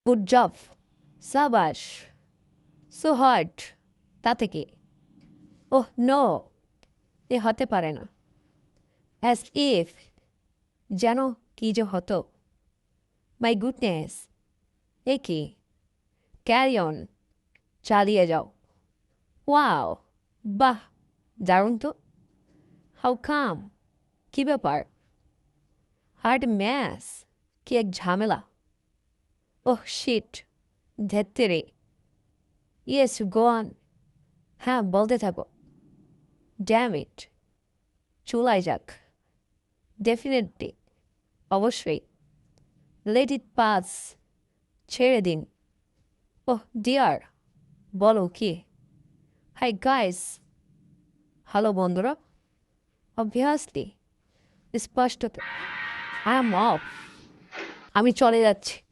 Good job, সাবাস, so hard, তাতে কি? ওহ নো, এ হতে পারে না। অ্যাজ ইফ, যেন কি যে হতো। মাই গুডনেস, এ কি? ক্যারি অন, চালিয়ে যাও। ওয়াও, বাহ, দারুণ তো। হাউ কাম, কি ব্যাপার? হার্ড ম্যাস, কি এক ঝামেলা। ওহ শিট, ধেত্তেরে। Yes, go on. হ্যাঁ, বলতে থাকো। ড্যাম ইট, চুলাই যাক। ডেফিনেটলি, অবশ্যই। লেট ইট পাস, ছেড়ে দিন। ওহ ডিয়ার, বলো কি? হাই গাইস, হ্যালো বন্ধুরা। অবভিয়াসলি, স্পষ্টত, আই এম অফ, আমি চলে যাচ্ছি।